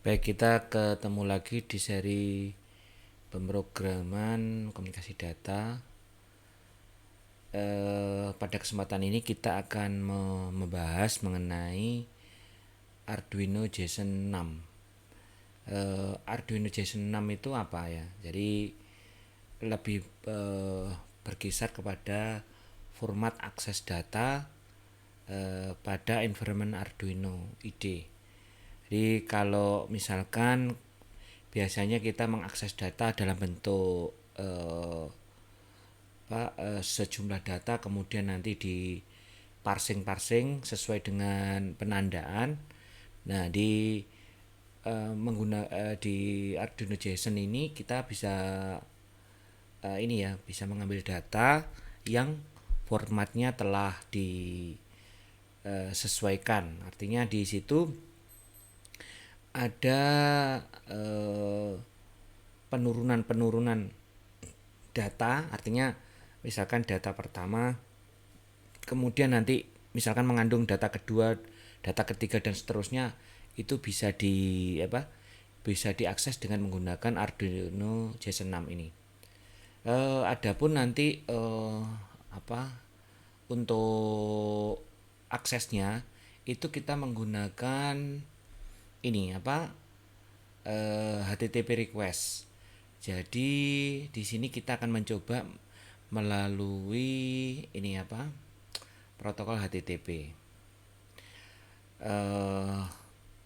Baik, kita ketemu lagi di seri pemrograman komunikasi data. Pada kesempatan ini kita akan membahas mengenai Arduino JSON 6. Arduino JSON 6 itu apa ya? Jadi lebih berkisar kepada format akses data pada environment Arduino IDE. Jadi kalau misalkan biasanya kita mengakses data dalam bentuk sejumlah data, kemudian nanti di parsing sesuai dengan penandaan. Nah, di Arduino JSON ini kita bisa bisa mengambil data yang formatnya telah disesuaikan. Artinya di situ ada penurunan data, artinya misalkan data pertama, kemudian nanti misalkan mengandung data kedua, data ketiga dan seterusnya, itu bisa diakses dengan menggunakan Arduino JSON 6 ini. Adapun nanti untuk aksesnya itu kita menggunakan HTTP request. Jadi di sini kita akan mencoba melalui protokol HTTP.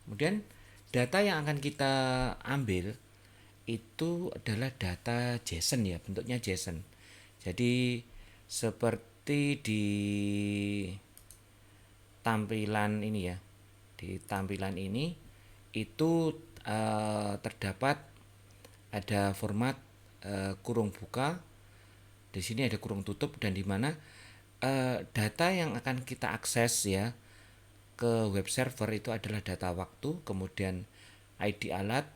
Kemudian data yang akan kita ambil itu adalah data JSON ya, bentuknya JSON. Jadi seperti di tampilan ini ya, di tampilan ini itu terdapat ada format kurung buka, di sini ada kurung tutup, dan di mana data yang akan kita akses ya ke web server itu adalah data waktu, kemudian ID alat,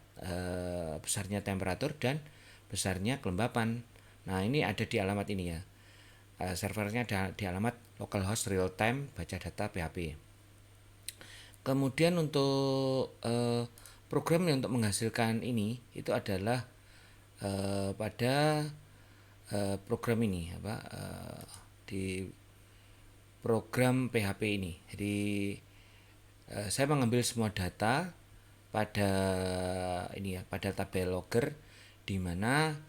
besarnya temperatur, dan besarnya kelembapan. Nah, ini ada di alamat ini ya. Servernya ada di alamat localhost real time baca data PHP. Kemudian untuk program yang untuk menghasilkan ini itu adalah pada program ini di program PHP ini. Jadi saya mengambil semua data pada pada tabel logger, di mana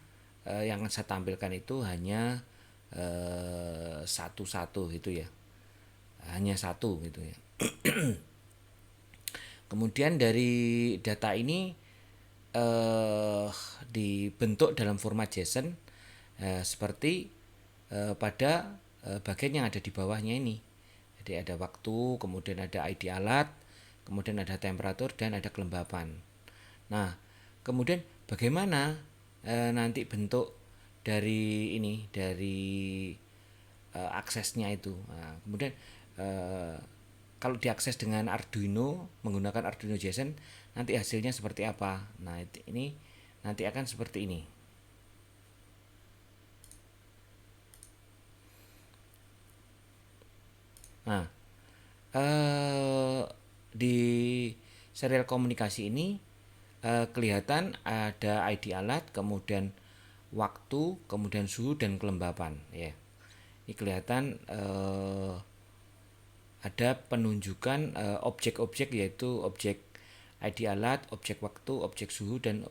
yang saya tampilkan itu hanya satu-satu gitu ya, hanya satu gitu ya. Kemudian dari data ini dibentuk dalam format JSON seperti pada bagian yang ada di bawahnya ini. Jadi ada waktu, kemudian ada ID alat, kemudian ada temperatur, dan ada kelembapan. Nah, kemudian bagaimana nanti bentuk dari aksesnya itu. Nah, kemudian kalau diakses dengan Arduino, menggunakan Arduino JSON, nanti hasilnya seperti apa? Nah, ini nanti akan seperti ini. Nah, di serial komunikasi ini kelihatan ada ID alat, kemudian waktu, kemudian suhu dan kelembapan ya. Ini kelihatan ada penunjukan objek-objek, yaitu objek ID alat, objek waktu, objek suhu, dan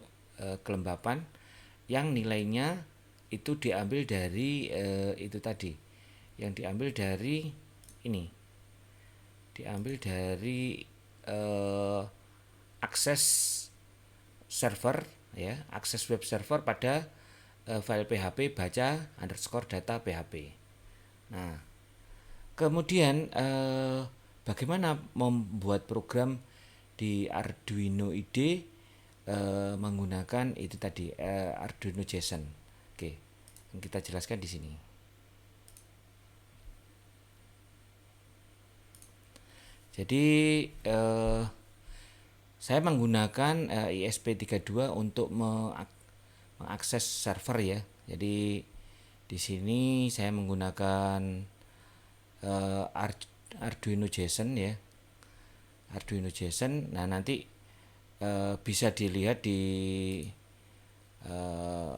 kelembapan yang nilainya itu diambil dari itu tadi, yang diambil dari ini, diambil dari akses server ya, akses web server pada file PHP baca underscore data PHP. Nah, kemudian bagaimana membuat program di Arduino IDE menggunakan itu tadi Arduino JSON. Oke, yang kita jelaskan di sini. Jadi saya menggunakan ESP32 untuk mengakses server ya. Jadi di sini saya menggunakan Arduino JSON ya. Arduino JSON. Nah, nanti bisa dilihat di eh,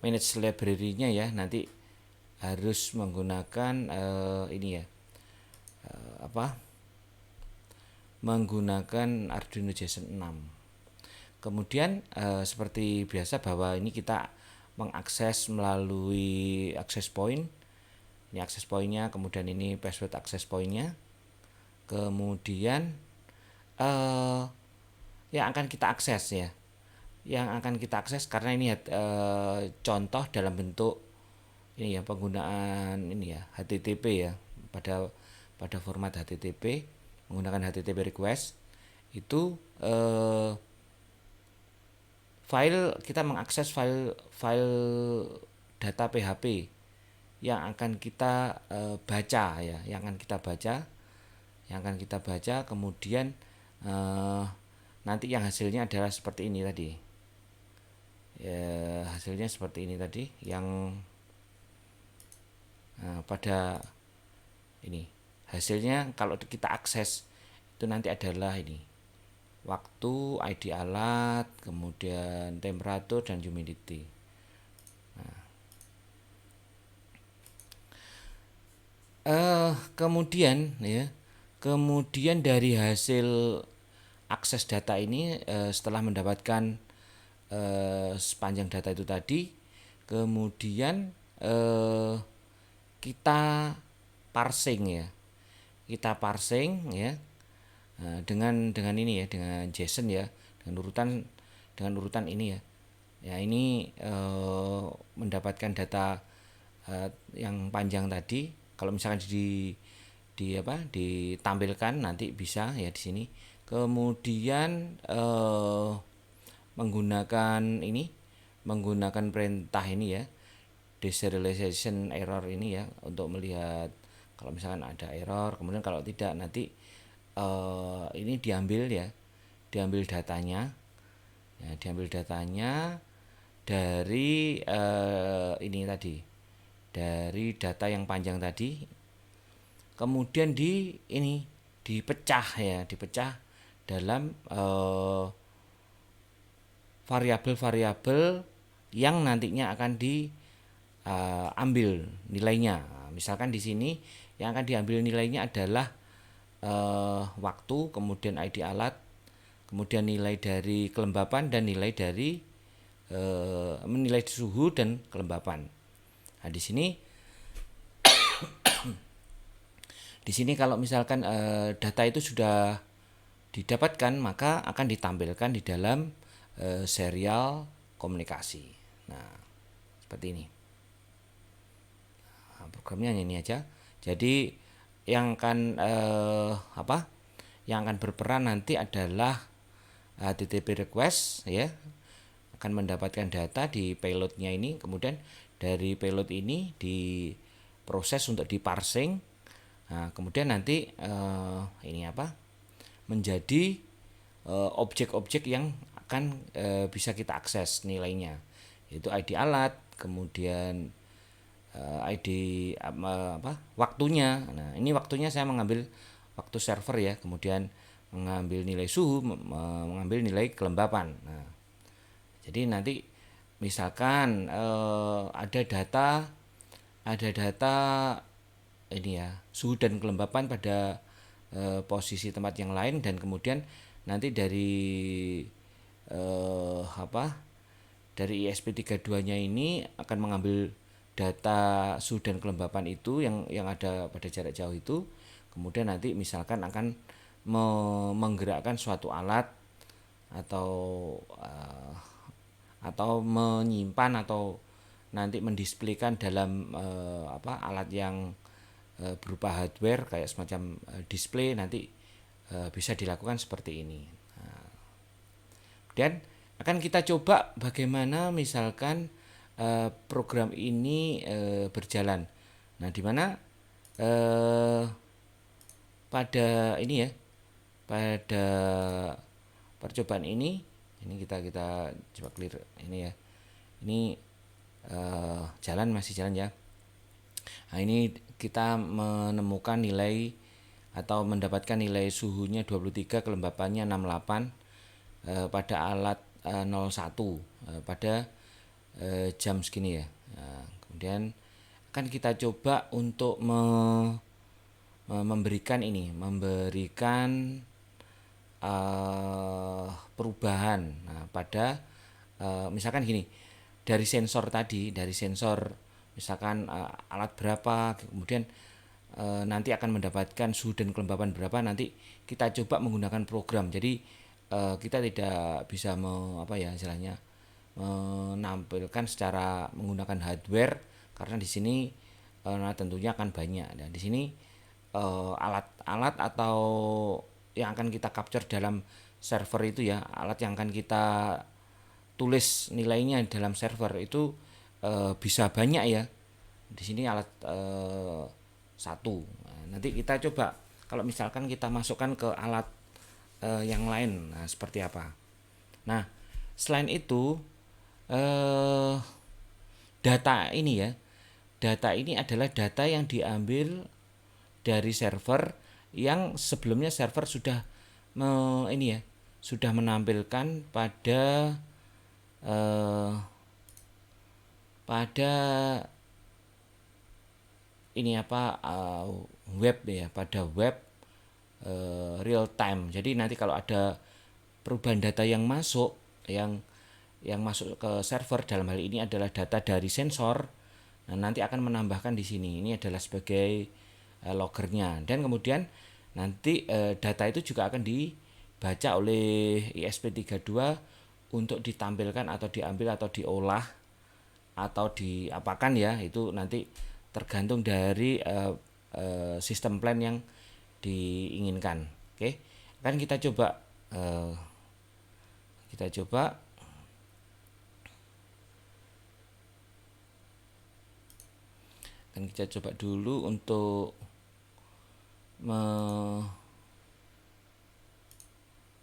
manage library-nya ya. Nanti harus menggunakan ini ya, apa, menggunakan Arduino JSON 6. Kemudian seperti biasa bahwa ini kita mengakses melalui access point. Ini access point-nya, kemudian ini password access point-nya. Kemudian yang akan kita akses ya. Yang akan kita akses karena ini contoh dalam bentuk ini ya, penggunaan ini ya, HTTP ya, pada format HTTP, menggunakan HTTP request. Itu file, kita mengakses file data PHP yang akan kita baca ya, yang akan kita baca, kemudian nanti yang hasilnya adalah seperti ini tadi ya, hasilnya seperti ini tadi yang pada ini hasilnya kalau kita akses itu nanti adalah ini waktu, ID alat, kemudian temperatur dan humidity. Kemudian ya, kemudian dari hasil akses data ini setelah mendapatkan sepanjang data itu tadi, kemudian kita parsing ya, dengan ini ya, dengan JSON ya, dengan urutan ini ya. Ya ini mendapatkan data yang panjang tadi. Kalau misalkan ditampilkan nanti bisa ya di sini. Kemudian menggunakan perintah ini ya, deserialization error ini ya, untuk melihat kalau misalkan ada error. Kemudian kalau tidak nanti ini diambil datanya ya, dari ini tadi, dari data yang panjang tadi, kemudian dipecah dalam variabel-variabel yang nantinya akan diambil nilainya. Misalkan di sini yang akan diambil nilainya adalah waktu, kemudian ID alat, kemudian nilai dari kelembapan dan nilai dari menilai suhu dan kelembapan. Nah, di sini kalau misalkan data itu sudah didapatkan, maka akan ditampilkan di dalam serial komunikasi. Nah, seperti ini. Nah, programnya ini aja. Jadi yang akan yang akan berperan nanti adalah HTTP request ya, akan mendapatkan data di payloadnya ini, kemudian dari payload ini diproses untuk diparsing. Nah, kemudian nanti menjadi objek-objek yang akan bisa kita akses nilainya, yaitu ID alat, kemudian ID waktunya. Nah, ini waktunya saya mengambil waktu server ya, kemudian mengambil nilai suhu, mengambil nilai kelembapan. Nah, jadi nanti misalkan ada data ini ya, suhu dan kelembapan pada posisi tempat yang lain, dan kemudian nanti dari dari ESP32-nya ini akan mengambil data suhu dan kelembapan itu yang ada pada jarak jauh itu, kemudian nanti misalkan akan menggerakkan suatu alat atau menyimpan atau nanti mendisplaykan dalam alat yang berupa hardware kayak semacam display, nanti bisa dilakukan seperti ini. Nah, dan akan kita coba bagaimana misalkan program ini berjalan. Nah, di mana pada ini ya, pada percobaan ini kita coba clear ini ya. Ini masih jalan ya. Nah, ini kita menemukan nilai atau mendapatkan nilai suhunya 23, kelembapannya 68 pada alat 01 pada jam segini ya. Nah, kemudian akan kita coba untuk memberikan perubahan. Nah, pada misalkan gini, dari sensor tadi, dari sensor misalkan alat berapa, kemudian nanti akan mendapatkan suhu dan kelembapan berapa, nanti kita coba menggunakan program. Jadi kita tidak bisa istilahnya menampilkan secara menggunakan hardware, karena di sini tentunya akan banyak. Dan di sini alat-alat atau yang akan kita capture dalam server itu ya, alat yang akan kita tulis nilainya dalam server itu bisa banyak ya. Di sini alat satu. Nah, nanti kita coba kalau misalkan kita masukkan ke alat yang lain, nah seperti apa. Nah, selain itu data ini ya, data ini adalah data yang diambil dari server yang sebelumnya server sudah sudah menampilkan pada web ya, pada web real time. Jadi nanti kalau ada perubahan data yang masuk masuk ke server, dalam hal ini adalah data dari sensor, nah nanti akan menambahkan di sini. Ini adalah sebagai loggernya, dan kemudian nanti data itu juga akan dibaca oleh ISP32 untuk ditampilkan atau diambil atau diolah atau diapakan ya, itu nanti tergantung dari sistem plan yang diinginkan. Oke, kan kita coba kita coba dulu untuk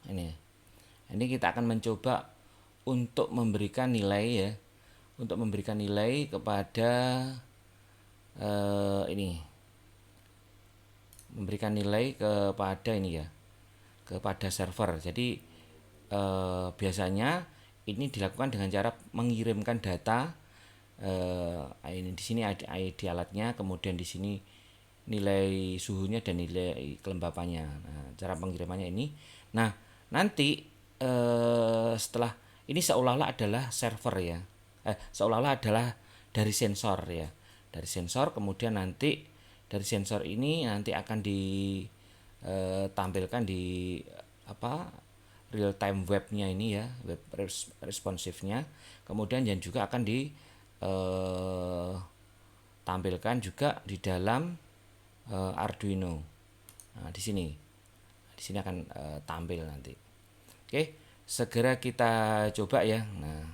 ini kita akan mencoba untuk memberikan nilai ya, untuk memberikan nilai kepada memberikan nilai kepada ini ya, kepada server. Jadi biasanya ini dilakukan dengan cara mengirimkan data. Ini di sini ada ID alatnya, kemudian di sini nilai suhunya dan nilai kelembapannya. Nah, cara pengirimannya ini. Nah, nanti setelah ini seolah-olah adalah server ya, seolah-olah adalah dari sensor ya, dari sensor. Kemudian nanti dari sensor ini nanti akan ditampilkan di real time webnya ini ya, web responsifnya. Kemudian yang juga akan ditampilkan juga di dalam Arduino. Nah, di sini akan tampil nanti. Oke, segera kita coba ya. Nah,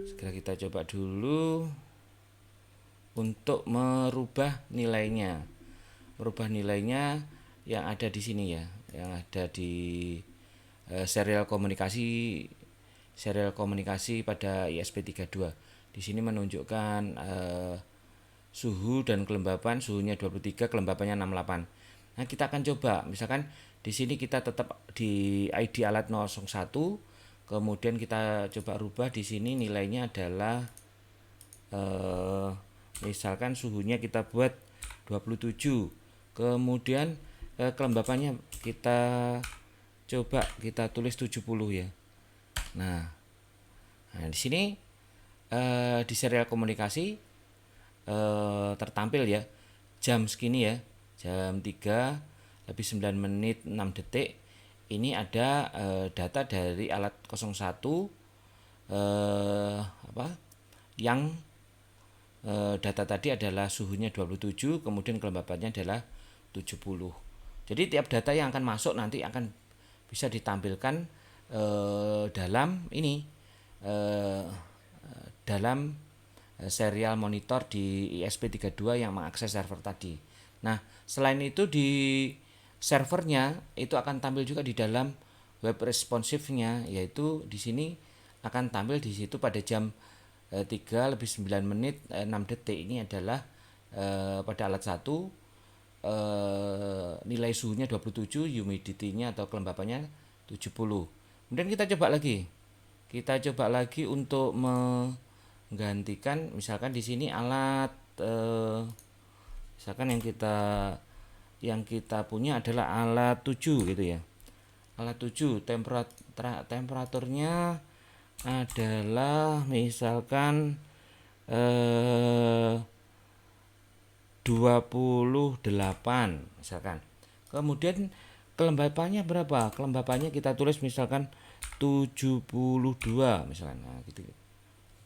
segera kita coba dulu untuk merubah nilainya. Merubah nilainya yang ada di sini ya, yang ada di serial komunikasi pada ISP32. Di sini menunjukkan suhu dan kelembapan, suhunya 23, kelembapannya 68. Nah, kita akan coba misalkan di sini kita tetap di ID alat 01, kemudian kita coba rubah di sini nilainya adalah misalkan suhunya kita buat 27, kemudian kelembapannya kita coba kita tulis 70 ya. Nah di sini di serial komunikasi tertampil ya jam segini ya, jam 3 lebih 9 menit 6 detik. Ini ada data dari alat 01 yang data tadi adalah suhunya 27, kemudian kelembapannya adalah 70. Jadi tiap data yang akan masuk nanti akan bisa ditampilkan dalam ini dalam serial monitor di ISP32 yang mengakses server tadi. Nah, selain itu di servernya itu akan tampil juga di dalam web responsifnya, yaitu di sini akan tampil di situ pada jam 3 lebih 9 menit 6 detik. Ini adalah pada alat 1, nilai suhunya 27, humidity-nya atau kelembapannya 70. Kemudian kita coba lagi. Kita coba lagi untuk menggantikan, misalkan di sini alat misalkan yang kita punya adalah alat 7 gitu ya. Alat 7 temperaturnya adalah misalkan 28 misalkan. Kemudian kelembapannya berapa? Kelembapannya kita tulis misalkan 72 misalkan. Nah, gitu.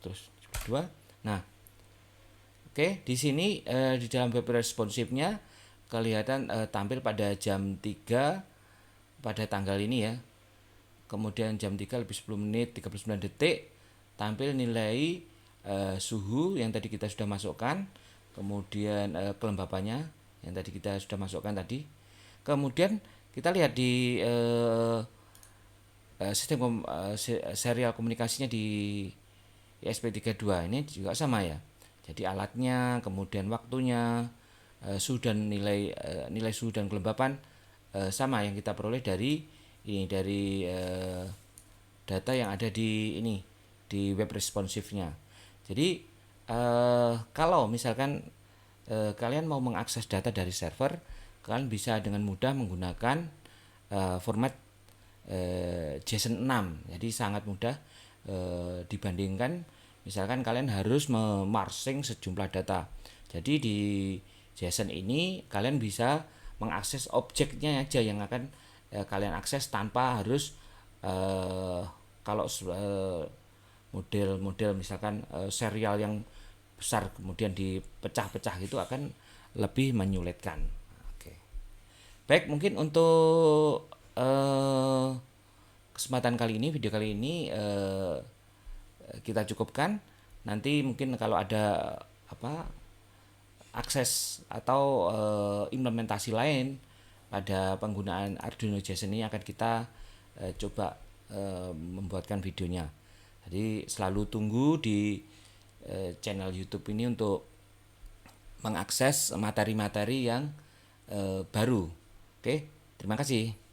Terus 72. Nah, oke, di sini di dalam web responsifnya kelihatan tampil pada jam 3 pada tanggal ini ya. Kemudian jam 3 lebih 10 menit 39 detik tampil nilai suhu yang tadi kita sudah masukkan, kemudian kelembapannya yang tadi kita sudah masukkan tadi. Kemudian kita lihat di sistem serial komunikasinya di ESP32 ini juga sama ya. Jadi alatnya, kemudian waktunya, suhu dan nilai suhu dan kelembapan sama yang kita peroleh dari data yang ada di web responsifnya. Jadi kalau misalkan kalian mau mengakses data dari server, kalian bisa dengan mudah menggunakan format JSON 6. Jadi sangat mudah dibandingkan misalkan kalian harus memarsing sejumlah data. Jadi di JSON ini kalian bisa mengakses objeknya aja yang akan kalian akses tanpa harus kalau model-model misalkan serial yang besar kemudian dipecah-pecah itu akan lebih menyulitkan. Oke. Baik, mungkin untuk kesempatan kali ini, video kali ini kita cukupkan. Nanti mungkin kalau ada akses atau implementasi lain pada penggunaan Arduino JSON ini akan kita coba membuatkan videonya. Jadi selalu tunggu di channel YouTube ini untuk mengakses materi-materi yang baru. Oke, terima kasih.